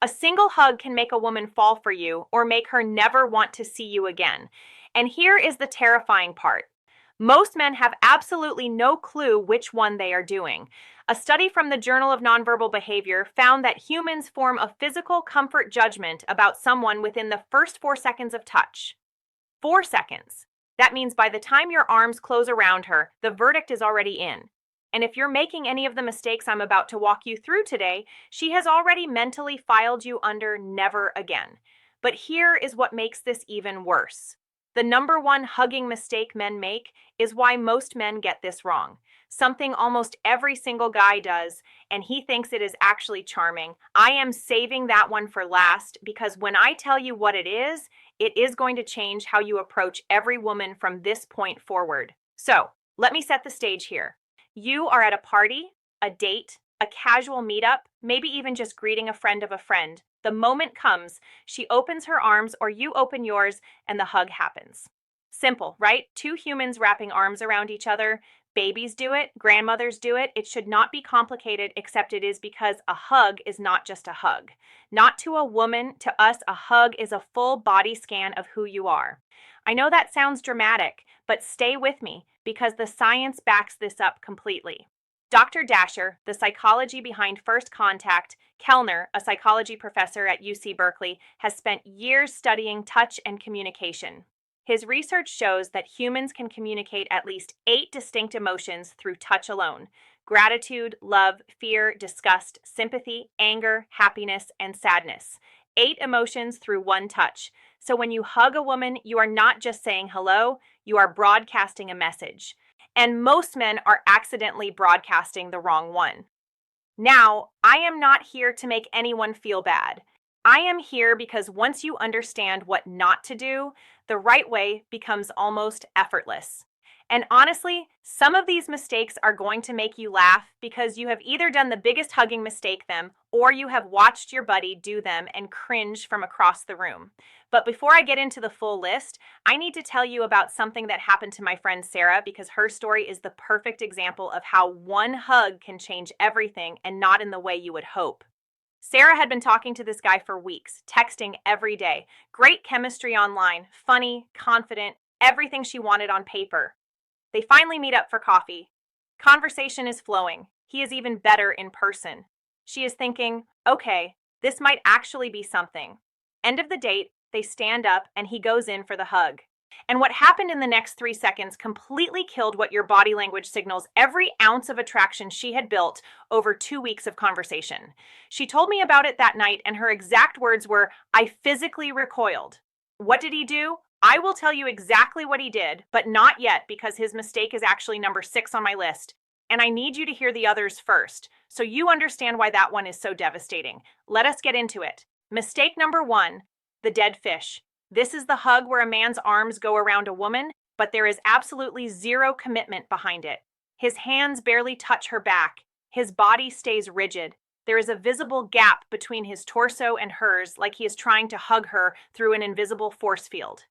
A single hug can make a woman fall for you or make her never want to see you again. And here is the terrifying part. Most men have absolutely no clue which one they are doing. A study from the Journal of Nonverbal Behavior found that humans form a physical comfort judgment about someone within the first 4 seconds of touch. 4 seconds. That means by the time your arms close around her, the verdict is already in. And if you're making any of the mistakes I'm about to walk you through today, she has already mentally filed you under never again. But here is what makes this even worse. The number one hugging mistake men make is why most men get this wrong. Something almost every single guy does, and he thinks it is actually charming. I am saving that one for last because when I tell you what it is going to change how you approach every woman from this point forward. So, let me set the stage here. You are at a party, a date, a casual meetup, maybe even just greeting a friend of a friend. The moment comes, she opens her arms or you open yours, and the hug happens. Simple, right? Two humans wrapping arms around each other. Babies do it, grandmothers do it. It should not be complicated, except it is because a hug is not just a hug. Not to a woman, to us, a hug is a full body scan of who you are. I know that sounds dramatic, but stay with me because the science backs this up completely. Dr. Dasher, the psychology behind first contact, Kellner, a psychology professor at UC Berkeley, has spent years studying touch and communication. His research shows that humans can communicate at least 8 distinct emotions through touch alone: gratitude, love, fear, disgust, sympathy, anger, happiness, and sadness. 8 emotions through one touch. So when you hug a woman, you are not just saying hello, you are broadcasting a message. And most men are accidentally broadcasting the wrong one. Now, I am not here to make anyone feel bad. I am here because once you understand what not to do, the right way becomes almost effortless. And honestly, some of these mistakes are going to make you laugh because you have either done the biggest hugging mistake them or you have watched your buddy do them and cringe from across the room. But before I get into the full list, I need to tell you about something that happened to my friend Sarah because her story is the perfect example of how one hug can change everything and not in the way you would hope. Sarah had been talking to this guy for weeks, texting every day. Great chemistry online, funny, confident, everything she wanted on paper. They finally meet up for coffee. Conversation is flowing. He is even better in person. She is thinking, okay, this might actually be something. End of the date, they stand up and he goes in for the hug. And what happened in the next 3 seconds completely killed what your body language signals every ounce of attraction she had built over 2 weeks of conversation. She told me about it that night, and her exact words were, "I physically recoiled." What did he do? I will tell you exactly what he did, but not yet because his mistake is actually number 6 on my list. And I need you to hear the others first, so you understand why that one is so devastating. Let us get into it. Mistake number 1, the dead fish. This is the hug where a man's arms go around a woman, but there is absolutely zero commitment behind it. His hands barely touch her back. His body stays rigid. There is a visible gap between his torso and hers, like he is trying to hug her through an invisible force field.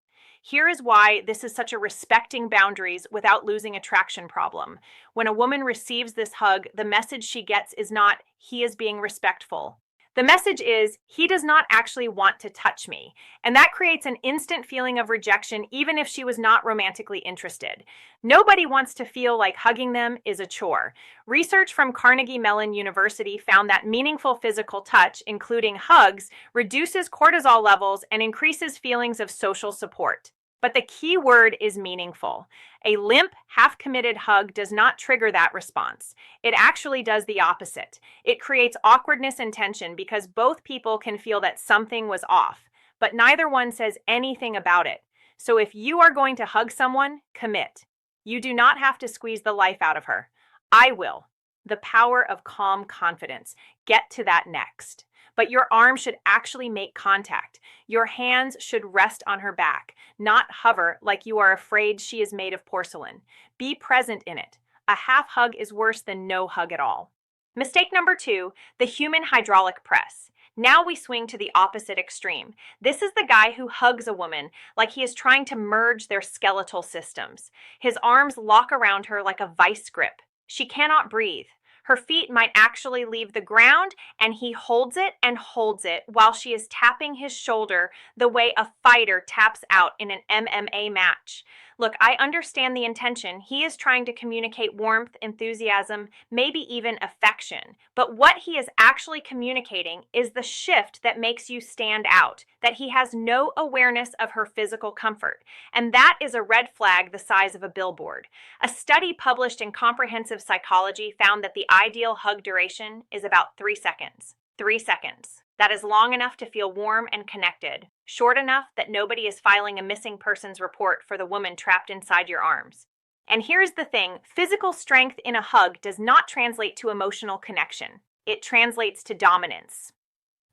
Here is why this is such a respecting boundaries without losing attraction problem. When a woman receives this hug, the message she gets is not, "He is being respectful." The message is, "He does not actually want to touch me." And that creates an instant feeling of rejection, even if she was not romantically interested. Nobody wants to feel like hugging them is a chore. Research from Carnegie Mellon University found that meaningful physical touch, including hugs, reduces cortisol levels and increases feelings of social support. But the key word is meaningful. A limp, half-committed hug does not trigger that response. It actually does the opposite. It creates awkwardness and tension because both people can feel that something was off, but neither one says anything about it. So if you are going to hug someone, commit. You do not have to squeeze the life out of her. I will. The power of calm confidence. Get to that next. But your arm should actually make contact. Your hands should rest on her back, not hover like you are afraid she is made of porcelain. Be present in it. A half hug is worse than no hug at all. Mistake number 2, the human hydraulic press. Now we swing to the opposite extreme. This is the guy who hugs a woman like he is trying to merge their skeletal systems. His arms lock around her like a vice grip. She cannot breathe. Her feet might actually leave the ground, and he holds it and holds it while she is tapping his shoulder the way a fighter taps out in an MMA match. Look, I understand the intention. He is trying to communicate warmth, enthusiasm, maybe even affection. But what he is actually communicating is the shift that makes you stand out, that he has no awareness of her physical comfort. And that is a red flag the size of a billboard. A study published in Comprehensive Psychology found that the ideal hug duration is about 3 seconds. 3 seconds. That is long enough to feel warm and connected, short enough that nobody is filing a missing persons report for the woman trapped inside your arms. And here's the thing, physical strength in a hug does not translate to emotional connection. It translates to dominance.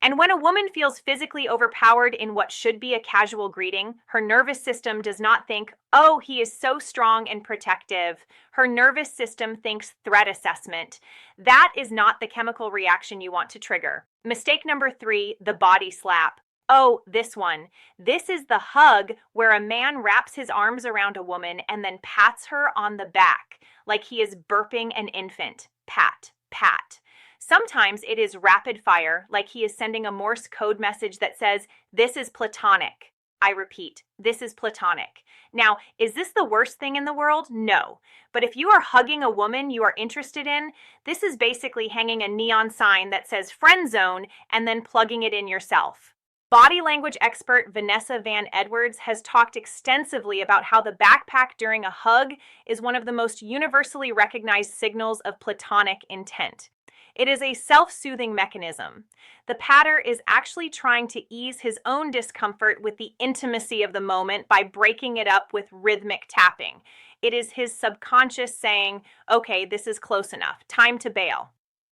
And when a woman feels physically overpowered in what should be a casual greeting, her nervous system does not think, oh, he is so strong and protective. Her nervous system thinks threat assessment. That is not the chemical reaction you want to trigger. Mistake number 3, the body slap. Oh, this one. This is the hug where a man wraps his arms around a woman and then pats her on the back, like he is burping an infant. Pat, pat. Sometimes it is rapid fire, like he is sending a Morse code message that says, this is platonic. I repeat, this is platonic. Now, is this the worst thing in the world? No. But if you are hugging a woman you are interested in, this is basically hanging a neon sign that says friend zone and then plugging it in yourself. Body language expert Vanessa Van Edwards has talked extensively about how the backpack during a hug is one of the most universally recognized signals of platonic intent. It is a self-soothing mechanism. The patter is actually trying to ease his own discomfort with the intimacy of the moment by breaking it up with rhythmic tapping. It is his subconscious saying, okay, this is close enough, time to bail.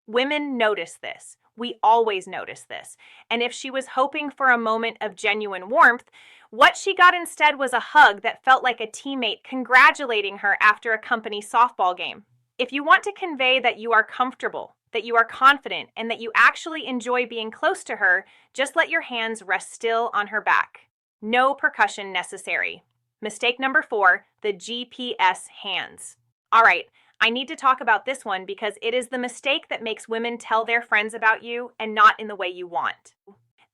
Women notice this. We always notice this. And if she was hoping for a moment of genuine warmth, what she got instead was a hug that felt like a teammate congratulating her after a company softball game. If you want to convey that you are comfortable, that you are confident, and that you actually enjoy being close to her, just let your hands rest still on her back. No percussion necessary. Mistake number 4, the GPS hands. All right, I need to talk about this one because it is the mistake that makes women tell their friends about you and not in the way you want.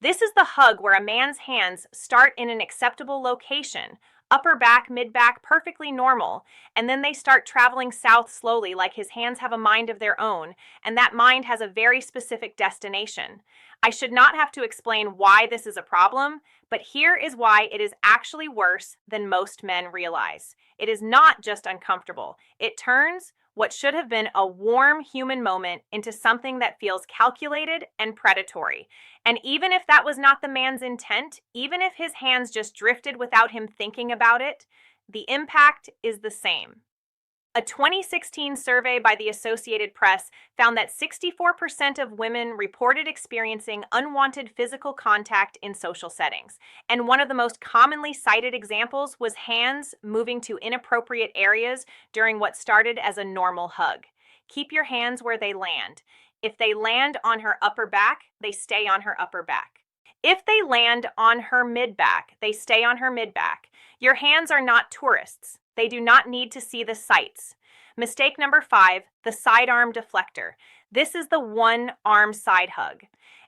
This is the hug where a man's hands start in an acceptable location, upper back, mid back, perfectly normal, and then they start traveling south slowly like his hands have a mind of their own, and that mind has a very specific destination. I should not have to explain why this is a problem, but here is why it is actually worse than most men realize. It is not just uncomfortable. It turns what should have been a warm human moment into something that feels calculated and predatory. And even if that was not the man's intent, even if his hands just drifted without him thinking about it, the impact is the same. A 2016 survey by the Associated Press found that 64% of women reported experiencing unwanted physical contact in social settings. And one of the most commonly cited examples was hands moving to inappropriate areas during what started as a normal hug. Keep your hands where they land. If they land on her upper back, they stay on her upper back. If they land on her mid-back, they stay on her mid-back. Your hands are not tourists. They do not need to see the sights. Mistake number 5, the sidearm deflector. This is the one-arm side hug.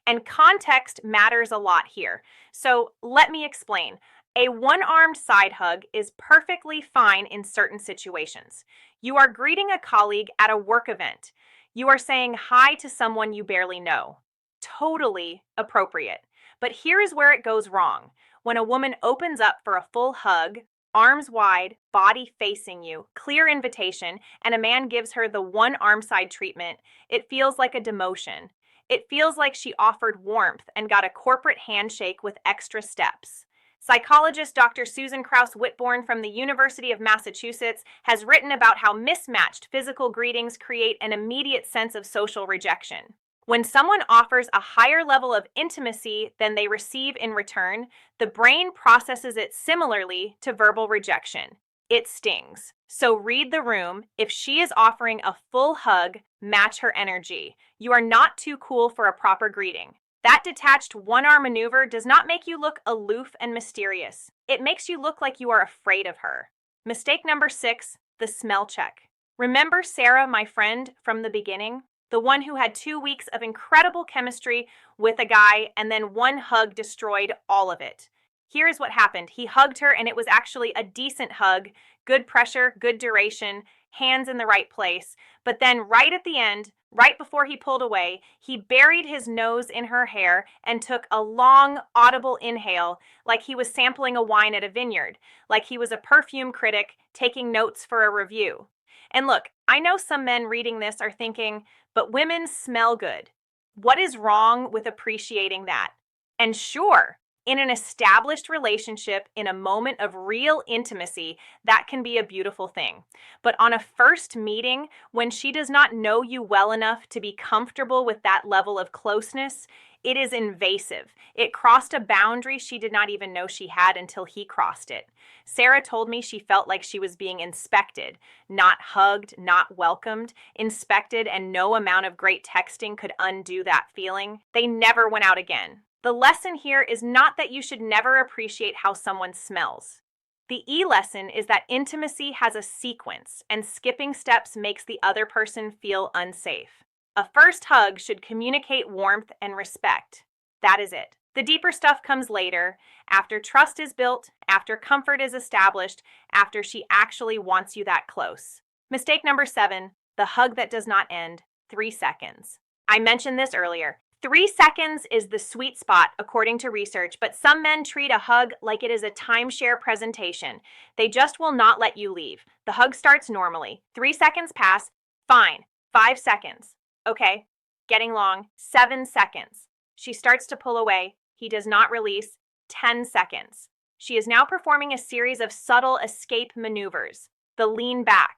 And context matters a lot here. So let me explain. A one-armed side hug is perfectly fine in certain situations. You are greeting a colleague at a work event. You are saying hi to someone you barely know. Totally appropriate. But here is where it goes wrong. When a woman opens up for a full hug, arms wide, body facing you, clear invitation, and a man gives her the one arm side treatment, it feels like a demotion. It feels like she offered warmth and got a corporate handshake with extra steps. Psychologist Dr. Susan Krauss-Whitborn from the University of Massachusetts has written about how mismatched physical greetings create an immediate sense of social rejection. When someone offers a higher level of intimacy than they receive in return, the brain processes it similarly to verbal rejection. It stings. So read the room. If she is offering a full hug, match her energy. You are not too cool for a proper greeting. That detached one-arm maneuver does not make you look aloof and mysterious. It makes you look like you are afraid of her. Mistake number 6, the smell check. Remember Sarah, my friend, from the beginning? The one who had 2 weeks of incredible chemistry with a guy and then one hug destroyed all of it. Here's what happened. He hugged her and it was actually a decent hug, good pressure, good duration, hands in the right place. But then right at the end, right before he pulled away, he buried his nose in her hair and took a long, audible inhale like he was sampling a wine at a vineyard, like he was a perfume critic taking notes for a review. And look, I know some men reading this are thinking, but women smell good. What is wrong with appreciating that? And sure, in an established relationship, in a moment of real intimacy, that can be a beautiful thing. But on a first meeting, when she does not know you well enough to be comfortable with that level of closeness, it is invasive. It crossed a boundary she did not even know she had until he crossed it. Sarah told me she felt like she was being inspected, not hugged, not welcomed, inspected, and no amount of great texting could undo that feeling. They never went out again. The lesson here is not that you should never appreciate how someone smells. The lesson is that intimacy has a sequence, and skipping steps makes the other person feel unsafe. A first hug should communicate warmth and respect. That is it. The deeper stuff comes later, after trust is built, after comfort is established, after she actually wants you that close. Mistake number 7, the hug that does not end, 3 seconds. I mentioned this earlier. 3 seconds is the sweet spot, according to research, but some men treat a hug like it is a timeshare presentation. They just will not let you leave. The hug starts normally. 3 seconds pass. Fine. 5 seconds. Okay. Getting long. 7 seconds. She starts to pull away. He does not release. 10 seconds. She is now performing a series of subtle escape maneuvers. The lean back.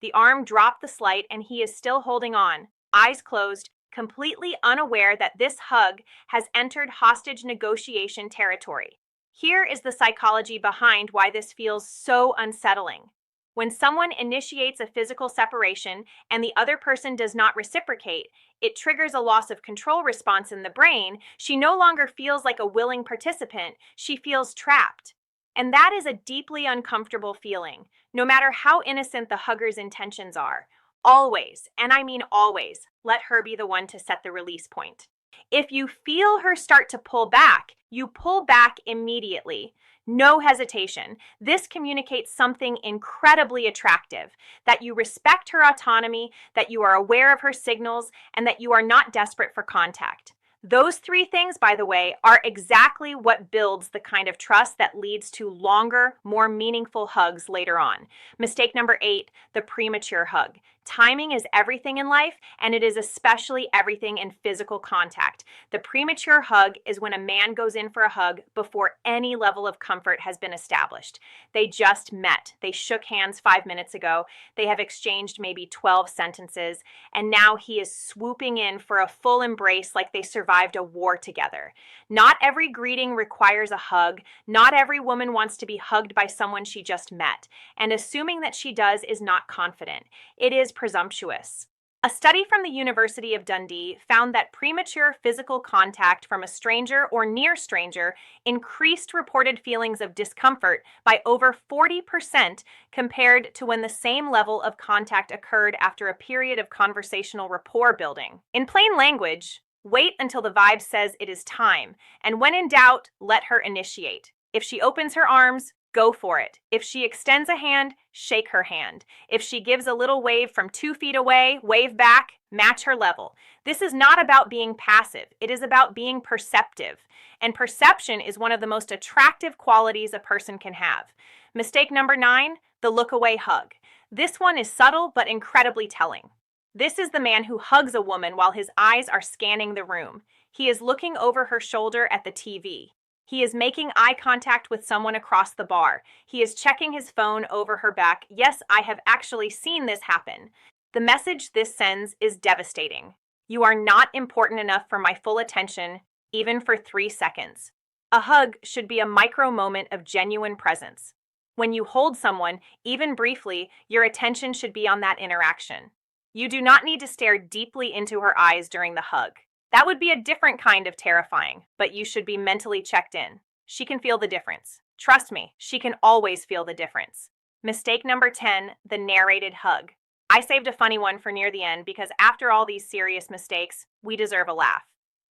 The arm dropped the slight, and he is still holding on. Eyes closed, completely unaware that this hug has entered hostage negotiation territory. Here is the psychology behind why this feels so unsettling. When someone initiates a physical separation and the other person does not reciprocate, it triggers a loss of control response in the brain. She no longer feels like a willing participant. She feels trapped. And that is a deeply uncomfortable feeling, no matter how innocent the hugger's intentions are. Always, and I mean always, let her be the one to set the release point. If you feel her start to pull back, you pull back immediately. No hesitation. This communicates something incredibly attractive, that you respect her autonomy, that you are aware of her signals, and that you are not desperate for contact. Those 3 things, by the way, are exactly what builds the kind of trust that leads to longer, more meaningful hugs later on. Mistake number 8, the premature hug. Timing is everything in life, and it is especially everything in physical contact. The premature hug is when a man goes in for a hug before any level of comfort has been established. They just met. They shook hands 5 minutes ago. They have exchanged maybe 12 sentences, and now he is swooping in for a full embrace like they survived a war together. Not every greeting requires a hug. Not every woman wants to be hugged by someone she just met, and assuming that she does is not confident. It is presumptuous. A study from the University of Dundee found that premature physical contact from a stranger or near stranger increased reported feelings of discomfort by over 40% compared to when the same level of contact occurred after a period of conversational rapport building. In plain language, wait until the vibe says it is time, and when in doubt, let her initiate. If she opens her arms, go for it. If she extends a hand, shake her hand. If she gives a little wave from 2 feet away, wave back, match her level. This is not about being passive. It is about being perceptive. And perception is one of the most attractive qualities a person can have. Mistake number 9, the look away hug. This one is subtle but incredibly telling. This is the man who hugs a woman while his eyes are scanning the room. He is looking over her shoulder at the TV. He is making eye contact with someone across the bar. He is checking his phone over her back. Yes, I have actually seen this happen. The message this sends is devastating. You are not important enough for my full attention, even for 3 seconds. A hug should be a micro moment of genuine presence. When you hold someone, even briefly, your attention should be on that interaction. You do not need to stare deeply into her eyes during the hug. That would be a different kind of terrifying, but you should be mentally checked in. She can feel the difference. Trust me, she can always feel the difference. Mistake number 10, the narrated hug. I saved a funny one for near the end because after all these serious mistakes, we deserve a laugh.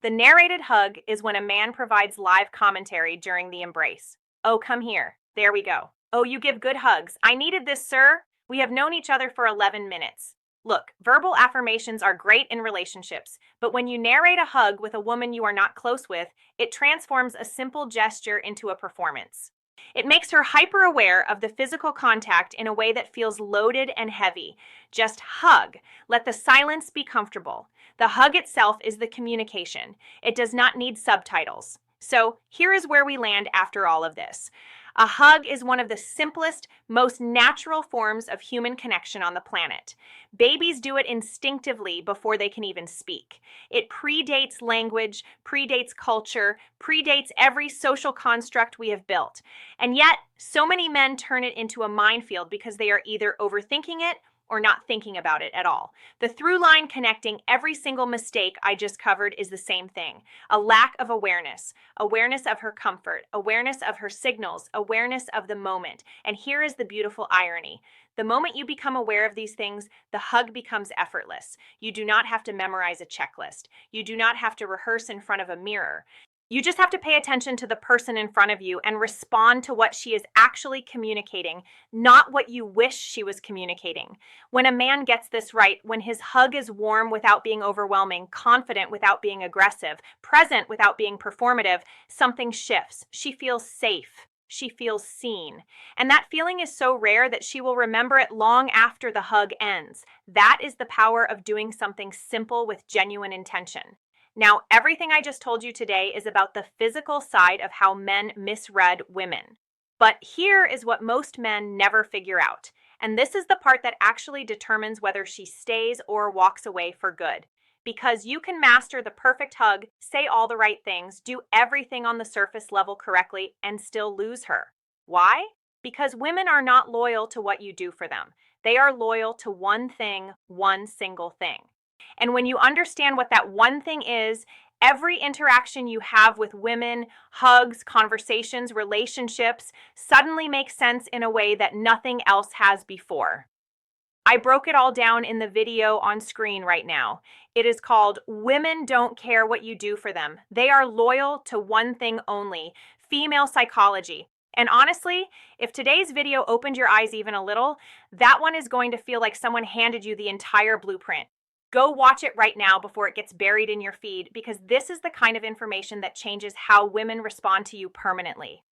The narrated hug is when a man provides live commentary during the embrace. Oh, come here. There we go. Oh, you give good hugs. I needed this, sir. We have known each other for 11 minutes. Look, verbal affirmations are great in relationships, but when you narrate a hug with a woman you are not close with, it transforms a simple gesture into a performance. It makes her hyper aware of the physical contact in a way that feels loaded and heavy. Just hug. Let the silence be comfortable. The hug itself is the communication. It does not need subtitles. So here is where we land after all of this. A hug is one of the simplest, most natural forms of human connection on the planet. Babies do it instinctively before they can even speak. It predates language, predates culture, predates every social construct we have built. And yet, so many men turn it into a minefield because they are either overthinking it or not thinking about it at all. The through line connecting every single mistake I just covered is the same thing: a lack of awareness, awareness of her comfort, awareness of her signals, awareness of the moment. And here is the beautiful irony. The moment you become aware of these things, the hug becomes effortless. You do not have to memorize a checklist. You do not have to rehearse in front of a mirror. You just have to pay attention to the person in front of you and respond to what she is actually communicating, not what you wish she was communicating. When a man gets this right, when his hug is warm without being overwhelming, confident without being aggressive, present without being performative, something shifts. She feels safe. She feels seen. And that feeling is so rare that she will remember it long after the hug ends. That is the power of doing something simple with genuine intention. Now, everything I just told you today is about the physical side of how men misread women. But here is what most men never figure out. And this is the part that actually determines whether she stays or walks away for good. Because you can master the perfect hug, say all the right things, do everything on the surface level correctly, and still lose her. Why? Because women are not loyal to what you do for them. They are loyal to one thing, one single thing. And when you understand what that one thing is, every interaction you have with women, hugs, conversations, relationships, suddenly makes sense in a way that nothing else has before. I broke it all down in the video on screen right now. It is called Women Don't Care What You Do for Them. They Are Loyal to One Thing Only: Female Psychology. And honestly, if today's video opened your eyes even a little, that one is going to feel like someone handed you the entire blueprint. Go watch it right now before it gets buried in your feed, because this is the kind of information that changes how women respond to you permanently.